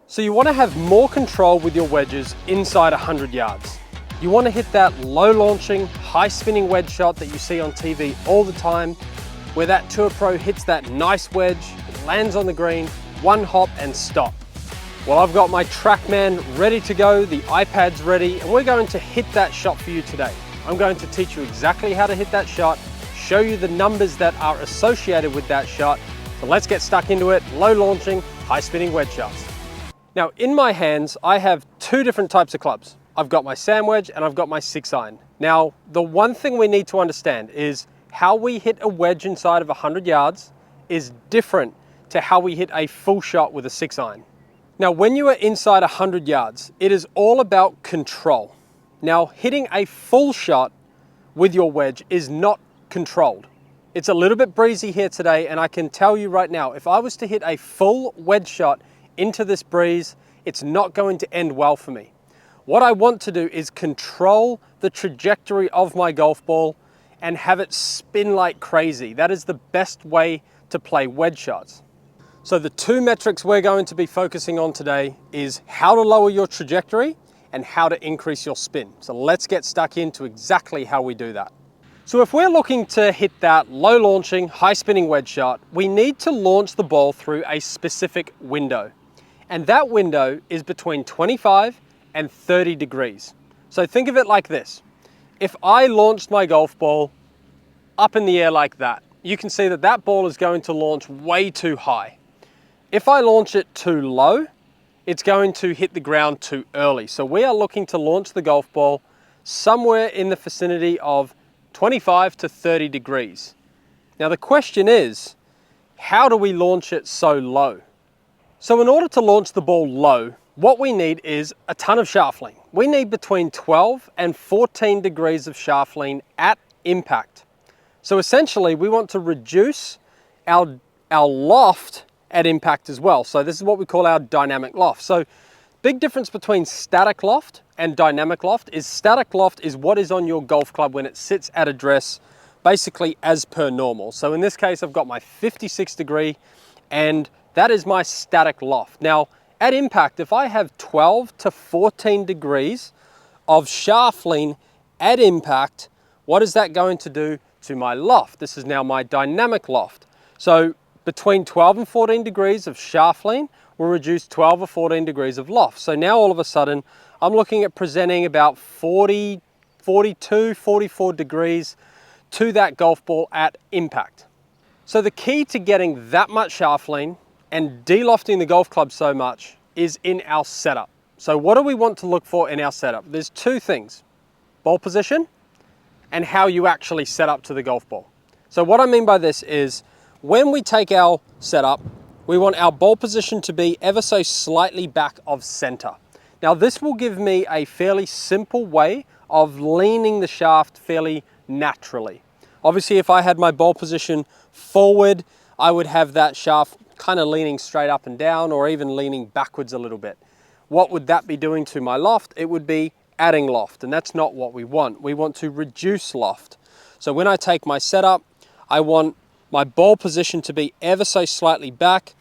So you want to have more control with your wedges inside 100 yards. You want to hit that low launching, high spinning wedge shot that you see on TV all the time, where that tour pro hits that nice wedge, lands on the green, one hop and stop. Well, I've got my TrackMan ready to go, the iPad's ready, and we're going to hit that shot for you today. I'm going to teach you exactly how to hit that shot, show you the numbers that are associated with that shot. So let's get stuck into it. Low launching, high spinning wedge shots. Now in my hands, I have two different types of clubs. I've got my sand wedge and I've got my 6-iron. Now, the one thing we need to understand is how we hit a wedge inside of 100 yards is different to how we hit a full shot with a 6-iron. Now, when you are inside 100 yards, it is all about control. Now, hitting a full shot with your wedge is not controlled. It's a little bit breezy here today, and I can tell you right now, if I was to hit a full wedge shot into this breeze, it's not going to end well for me. What I want to do is control the trajectory of my golf ball and have it spin like crazy. That is the best way to play wedge shots. So the two metrics we're going to be focusing on today is how to lower your trajectory and how to increase your spin. So let's get stuck into exactly how we do that. So if we're looking to hit that low launching, high spinning wedge shot, we need to launch the ball through a specific window. And that window is between 25 and 30 degrees. So think of it like this. If I launched my golf ball up in the air like that, you can see that that ball is going to launch way too high. If I launch it too low, it's going to hit the ground too early. So we are looking to launch the golf ball somewhere in the vicinity of 25 to 30 degrees. Now the question is, how do we launch it so low? So in order to launch the ball low, what we need is a ton of shaft lean. We need between 12 and 14 degrees of shaft lean at impact. So essentially we want to reduce our loft at impact as well. So this is what we call our dynamic loft. So big difference between static loft and dynamic loft is static loft is what is on your golf club when it sits at address, basically as per normal. So in this case, I've got my 56 degree and that is my static loft. Now at impact, if I have 12 to 14 degrees of shaft lean at impact, what is that going to do to my loft? This is now my dynamic loft. So between 12 and 14 degrees of shaft lean will reduce 12 or 14 degrees of loft. So now all of a sudden, I'm looking at presenting about 40, 42, 44 degrees to that golf ball at impact. So the key to getting that much shaft lean and de-lofting the golf club so much is in our setup. So what do we want to look for in our setup? There's two things, ball position and how you actually set up to the golf ball. So what I mean by this is when we take our setup, we want our ball position to be ever so slightly back of center. Now this will give me a fairly simple way of leaning the shaft fairly naturally. Obviously if I had my ball position forward, I would have that shaft kind of leaning straight up and down or even leaning backwards a little bit. What would that be doing to my loft? It would be adding loft, and that's not what we want. We want to reduce loft. So when I take my setup, I want my ball position to be ever so slightly back,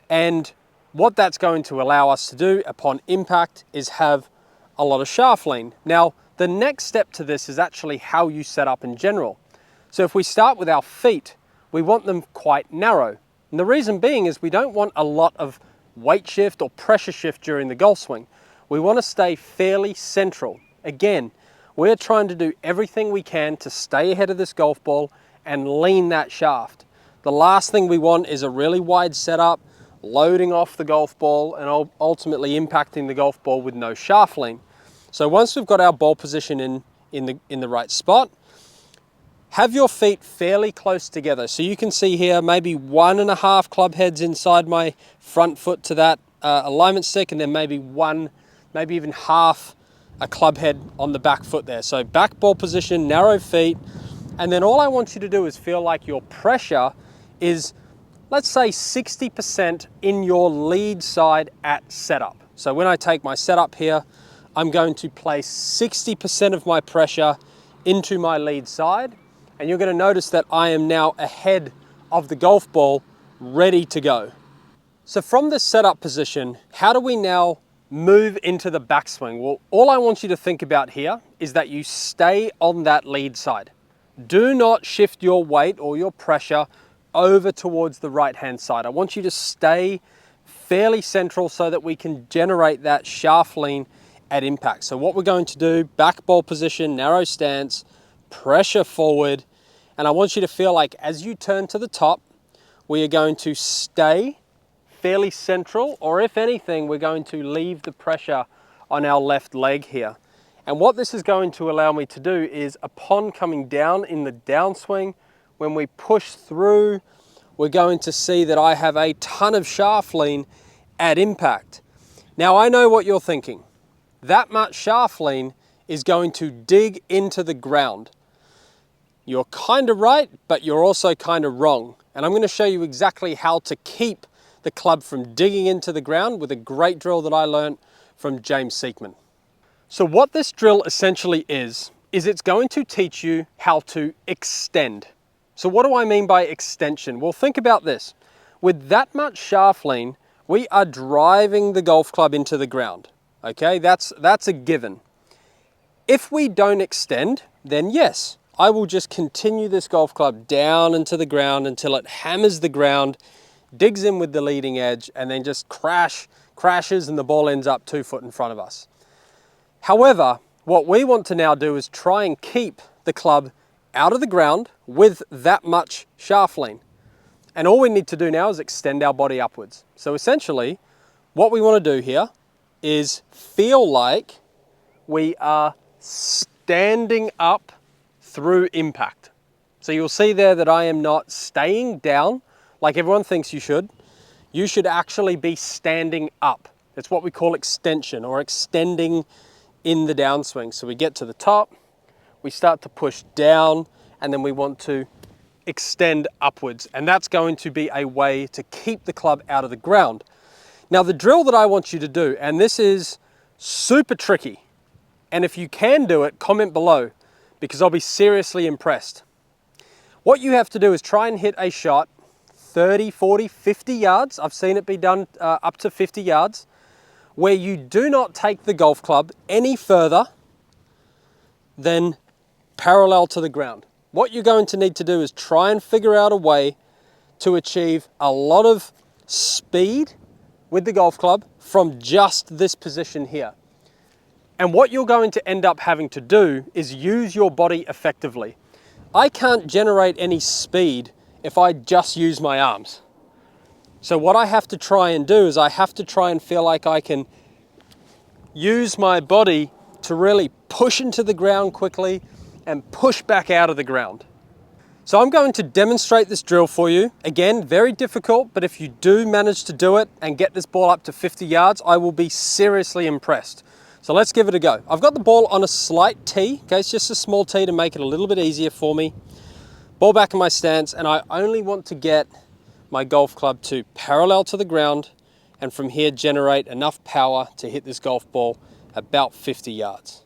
and what that's going to allow us to do upon impact is have a lot of shaft lean. Now, the next step to this is actually how you set up in general. So if we start with our feet, we want them quite narrow. And the reason being is we don't want a lot of weight shift or pressure shift during the golf swing. We want to stay fairly central. Again, we're trying to do everything we can to stay ahead of this golf ball and lean that shaft. The last thing we want is a really wide setup, loading off the golf ball and ultimately impacting the golf ball with no shaft lean. So once we've got our ball position in the right spot, have your feet fairly close together. So you can see here maybe 1.5 club heads inside my front foot to that alignment stick, and then maybe even half a club head on the back foot there. So back ball position, narrow feet, and then all I want you to do is feel like your pressure is, let's say 60% in your lead side at setup. So when I take my setup here, I'm going to place 60% of my pressure into my lead side, and you're going to notice that I am now ahead of the golf ball, ready to go. So from this setup position, how do we now move into the backswing? Well, all I want you to think about here is that you stay on that lead side. Do not shift your weight or your pressure over towards the right-hand side. I want you to stay fairly central so that we can generate that shaft lean at impact. So what we're going to do, back ball position, narrow stance, pressure forward, and I want you to feel like as you turn to the top, we are going to stay fairly central, or if anything, we're going to leave the pressure on our left leg here. And what this is going to allow me to do is, upon coming down in the downswing, when we push through, we're going to see that I have a ton of shaft lean at impact. Now I know what you're thinking. That much shaft lean is going to dig into the ground. You're kind of right, but you're also kind of wrong. And I'm going to show you exactly how to keep the club from digging into the ground with a great drill that I learned from James Seekman. So what this drill essentially is it's going to teach you how to extend. So what do I mean by extension? Well, think about this. With that much shaft lean, we are driving the golf club into the ground. Okay, that's a given. If we don't extend, then yes, I will just continue this golf club down into the ground until it hammers the ground, digs in with the leading edge, and then just crashes and the ball ends up 2 foot in front of us. However, what we want to now do is try and keep the club out of the ground with that much shaft lean. And all we need to do now is extend our body upwards. So essentially, what we want to do here is feel like we are standing up through impact. So you'll see there that I am not staying down like everyone thinks you should. You should actually be standing up. It's what we call extension, or extending in the downswing. So we get to the top, we start to push down, and then we want to extend upwards. And that's going to be a way to keep the club out of the ground. Now the drill that I want you to do, and this is super tricky, and if you can do it, comment below, because I'll be seriously impressed. What you have to do is try and hit a shot 30, 40, 50 yards. I've seen it be done up to 50 yards, where you do not take the golf club any further than parallel to the ground. What you're going to need to do is try and figure out a way to achieve a lot of speed with the golf club from just this position here. And what you're going to end up having to do is use your body effectively. I can't generate any speed if I just use my arms. So what I have to try and do is I have to try and feel like I can use my body to really push into the ground quickly and push back out of the ground. So I'm going to demonstrate this drill for you. Again, very difficult, but if you do manage to do it and get this ball up to 50 yards, I will be seriously impressed. So let's give it a go. I've got the ball on a slight tee, okay? It's just a small tee to make it a little bit easier for me. Ball back in my stance, and I only want to get my golf club to parallel to the ground, and from here generate enough power to hit this golf ball about 50 yards.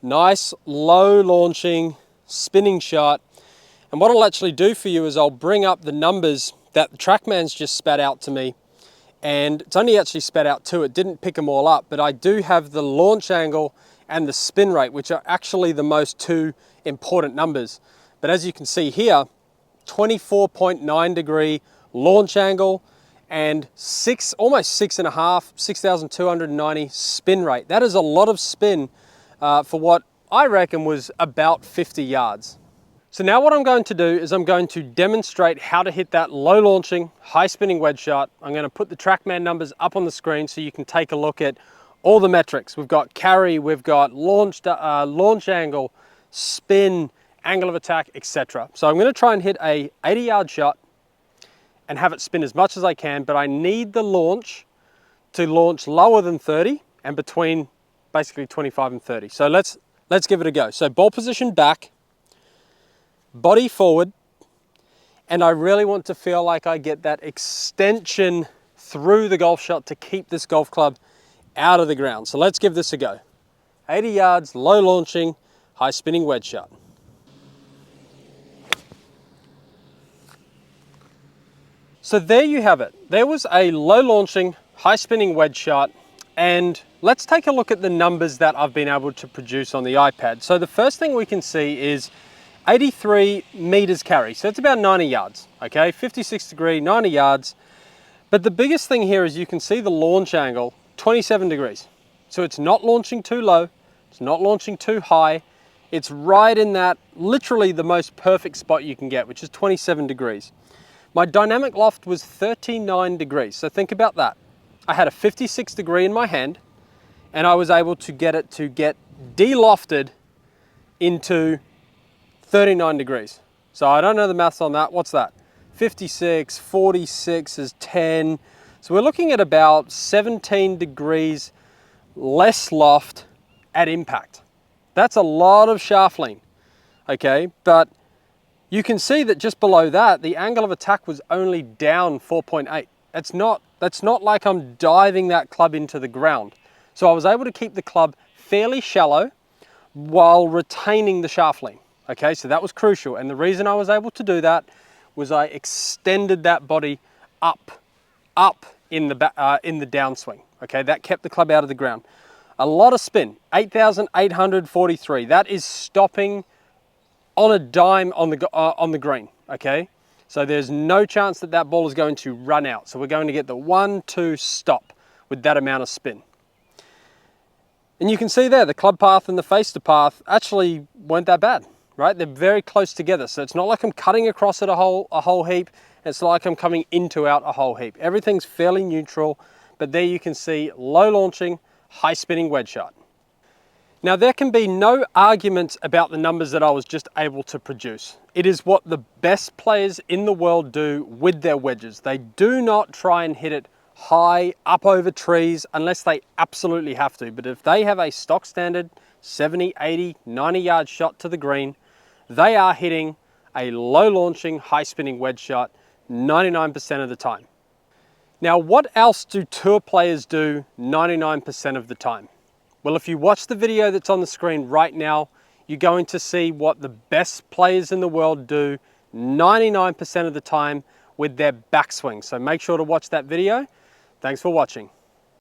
Nice, low launching, spinning shot. And what I'll actually do for you is I'll bring up the numbers that the TrackMan's just spat out to me. And it's only actually spat out 2, it didn't pick them all up, but I do have the launch angle and the spin rate, which are actually the most 2 important numbers. But as you can see here, 24.9 degree launch angle and almost 6.5, 6,290 spin rate. That is a lot of spin for what I reckon was about 50 yards. So now what I'm going to do is I'm going to demonstrate how to hit that low launching, high spinning wedge shot. I'm going to put the TrackMan numbers up on the screen so you can take a look at all the metrics. We've got carry, we've got launch angle, spin, angle of attack, etc. So I'm going to try and hit a 80-yard shot and have it spin as much as I can, but I need the launch to launch lower than 30 and between basically 25 and 30. So let's give it a go. So ball position back, body forward, and I really want to feel like I get that extension through the golf shot to keep this golf club out of the ground. So let's give this a go. 80 yards, low launching, high spinning wedge shot. So there you have it. There was a low launching, high spinning wedge shot, and let's take a look at the numbers that I've been able to produce on the iPad. So the first thing we can see is 83 meters carry. So it's about 90 yards, okay? 56 degree, 90 yards. But the biggest thing here is you can see the launch angle, 27 degrees. So it's not launching too low, it's not launching too high. It's right in that, literally the most perfect spot you can get, which is 27 degrees. My dynamic loft was 39 degrees, so think about that. I had a 56 degree in my hand, and I was able to get it to get de-lofted into 39 degrees. So I don't know the maths on that. What's that? 56, 46 is 10. So we're looking at about 17 degrees less loft at impact. That's a lot of shaft lean, okay? But you can see that just below that, the angle of attack was only down 4.8. That's not like I'm diving that club into the ground. So I was able to keep the club fairly shallow while retaining the shaft lean. Okay, so that was crucial. And the reason I was able to do that was I extended that body up in the downswing. Okay, that kept the club out of the ground. A lot of spin, 8,843. That is stopping on a dime on the green, okay? So there's no chance that that ball is going to run out. So we're going to get the 1-2 stop with that amount of spin. And you can see there, the club path and the facer path actually weren't that bad, right? They're very close together. So it's not like I'm cutting across it a whole heap. It's like I'm coming into out a whole heap. Everything's fairly neutral, but there you can see low launching, high spinning wedge shot. Now there can be no argument about the numbers that I was just able to produce. It is what the best players in the world do with their wedges. They do not try and hit it high up over trees unless they absolutely have to. But if they have a stock standard 70, 80, 90 yard shot to the green, they are hitting a low launching, high spinning wedge shot 99% of the time. Now, what else do tour players do 99% of the time? Well, if you watch the video that's on the screen right now, you're going to see what the best players in the world do 99% of the time with their backswing. So make sure to watch that video. Thanks for watching.